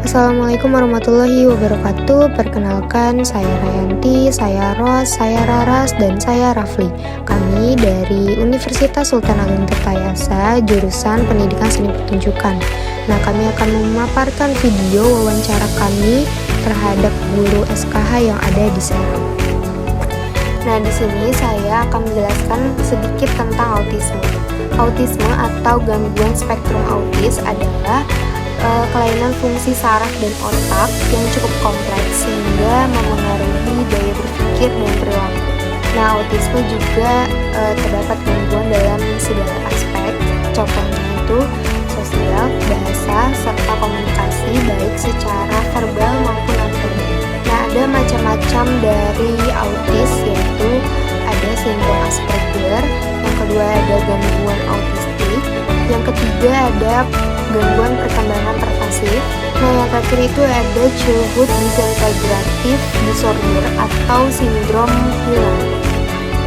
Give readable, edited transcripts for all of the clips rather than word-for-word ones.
Assalamualaikum warahmatullahi wabarakatuh. Perkenalkan, saya Rayanti, saya Ros, saya Raras, dan saya Rafli. Kami dari Universitas Sultan Agung Tirtayasa, jurusan Pendidikan Seni Pertunjukan. Nah, kami akan memaparkan video wawancara kami terhadap guru SKH yang ada di Serang. Nah, di sini saya akan menjelaskan sedikit tentang autisme. Autisme atau gangguan spektrum autis adalah kelainan fungsi saraf dan otak yang cukup kompleks sehingga memengaruhi daya berpikir dan perilaku. Nah, autisme juga terdapat gangguan dalam segala aspek, contohnya itu sosial, bahasa, serta komunikasi baik secara verbal maupun non-verbal. Nah, ada macam-macam dari autis, yaitu ada sindrom Asperger, yang kedua ada gangguan autistik, yang ketiga ada gangguan perkembangan pervasif. Nah, yang terakhir itu ada childhood disintegrative disorder atau sindrom hilang.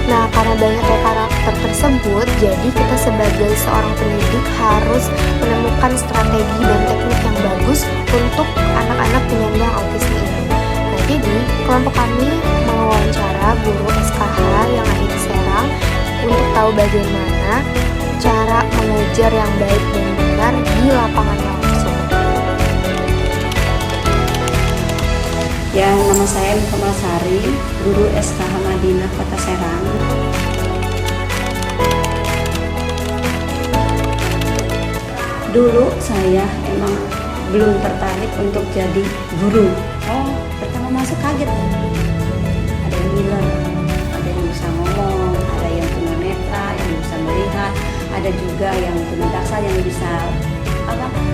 Nah, karena banyaknya karakter tersebut, jadi kita sebagai seorang pendidik harus menemukan strategi dan teknik yang bagus untuk anak-anak penyandang autisme ini. Nah, jadi kelompok kami mewawancara guru SKH yang ada di Serang untuk tahu bagaimana cara mengajar yang baik dan benar di lapangan langsung. Ya, nama saya Muhammad Sari, guru SKH Madinah Kota Serang. Dulu saya emang belum tertarik untuk jadi guru. Pertama masuk kaget. Ada yang ngiler, ada yang bisa ngomong, ada yang tunanetra, yang bisa melihat, ada juga yang tunadaksa yang bisa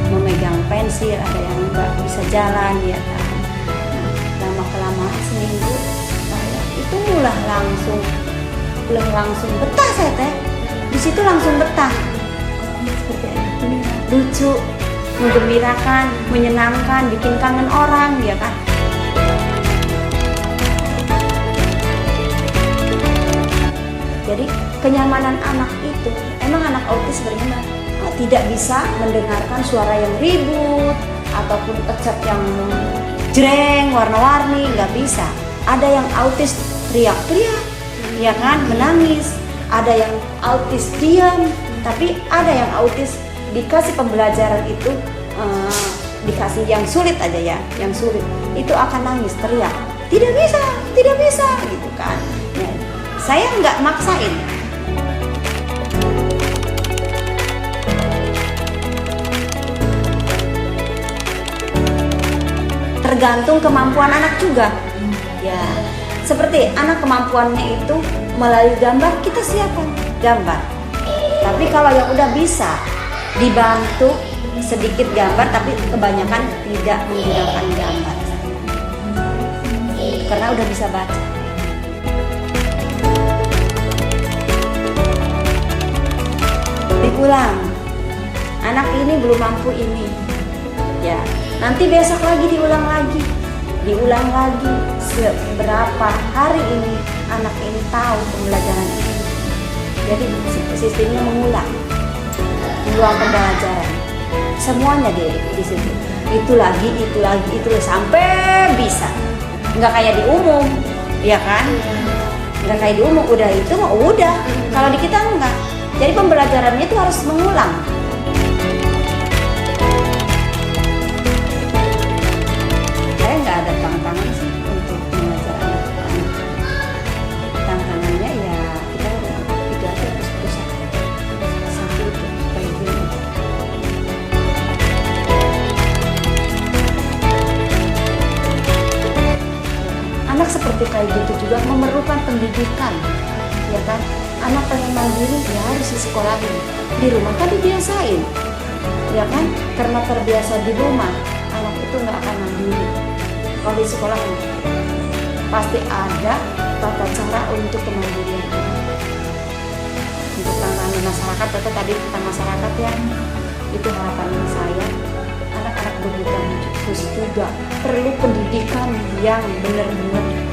memegang pensil, ada yang nggak bisa jalan ya kan. Nah, lama-kelamaan seminggu saya itu langsung betah saya teh. Di situ langsung betah. Seperti ini, lucu, menggembirakan, menyenangkan, bikin kangen orang ya kan. Jadi kenyamanan anak itu, emang anak autis sebenarnya tidak bisa mendengarkan suara yang ribut ataupun kecap yang jreng, warna-warni, nggak bisa. Ada yang autis teriak-teriak, ya kan, menangis. Ada yang autis diam, tapi ada yang autis dikasih pembelajaran itu dikasih yang sulit aja ya, yang sulit itu akan nangis, teriak, tidak bisa, gitu kan. Ya, saya nggak maksain. Tergantung kemampuan anak juga. Ya, seperti anak kemampuannya itu melalui gambar, kita siapkan gambar. Tapi kalau yang udah bisa dibantu sedikit gambar, tapi kebanyakan tidak menggunakan gambar karena udah bisa baca. Diulang, anak ini belum mampu ini, ya nanti besok lagi diulang lagi seberapa hari ini anak ini tahu pembelajaran ini. Jadi sistemnya mengulang pembelajaran semuanya di situ, itu lagi sampai bisa. Nggak kayak di umum, ya kan? Nggak kayak di umum, udah itu mah udah. Kalau di kita enggak. Jadi pembelajarannya itu harus mengulang. Saya nggak ada tantangan sih untuk mengajar anak-anak. Tantangannya ya kita itu aja harus berusaha. Satu itu supaya gini. Anak seperti kayak gitu juga memerlukan pendidikan, ya kan? Anak pengen mandiri ya harus disekolahin. Di rumah kan dibiasain, ya kan? Karena terbiasa di rumah, anak itu nggak akan mandiri. Kalau di sekolah pasti ada tata cara untuk kemandirian. Untuk tantangan masyarakat, tadi tentang masyarakat ya, itu harapan saya. Anak-anak berkebutuhan khusus juga perlu pendidikan yang benar-benar.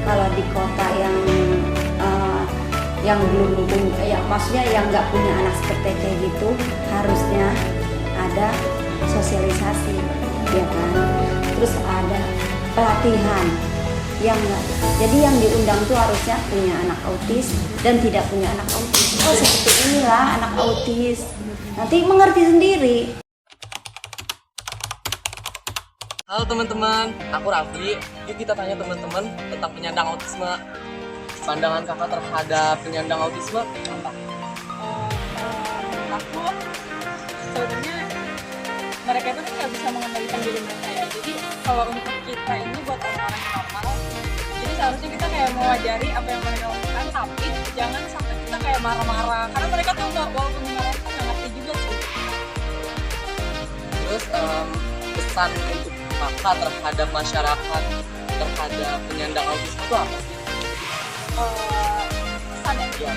Kalau di kota yang yang belum punya, ya maksudnya yang nggak punya anak seperti kayak gitu harusnya ada sosialisasi, ya kan. Terus ada pelatihan yang nggak, jadi yang diundang tuh harusnya punya anak autis dan tidak punya anak autis. Oh seperti inilah anak autis, nanti mengerti sendiri. Halo teman-teman, aku Rafli. Yuk kita tanya teman-teman tentang penyandang autisme. Pandangan kakak terhadap penyandang autisme apa? Aku sebenarnya mereka itu kan nggak bisa mengendalikan diri mereka ya. Jadi kalau untuk kita ini buat orang-orang yang normal, jadi seharusnya kita kayak mewajari apa yang mereka lakukan, tapi jangan sampai kita kayak marah-marah karena mereka tuh nggak, walaupun marah itu nggak ngerti juga sih. Terus pesan untuk kakak terhadap masyarakat terhadap penyandang autisme itu apa sih? Pesan yang Ya.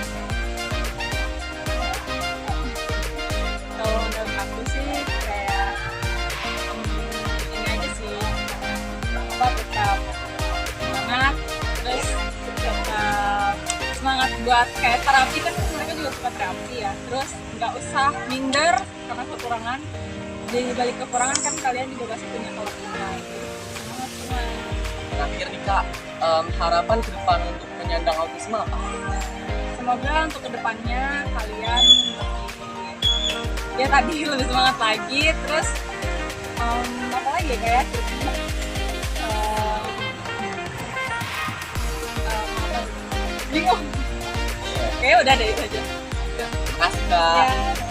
kalau menurut aku sih kayak ini aja sih, apa tetap semangat, terus tetap semangat buat kayak terapi kan mereka juga suka terapi ya, terus nggak usah minder karena kekurangan. Jadi balik kekurangan kan kalian juga pasti punya kelebihan. Semangat semua. Terakhir nih kak, harapan ke depan untuk penyandang autisme apa? Semoga untuk kedepannya kalian ya tadi lebih semangat lagi, terus apa lagi ya kayak bingung. Oke udah deh itu aja. Terima kasih kak. Ya.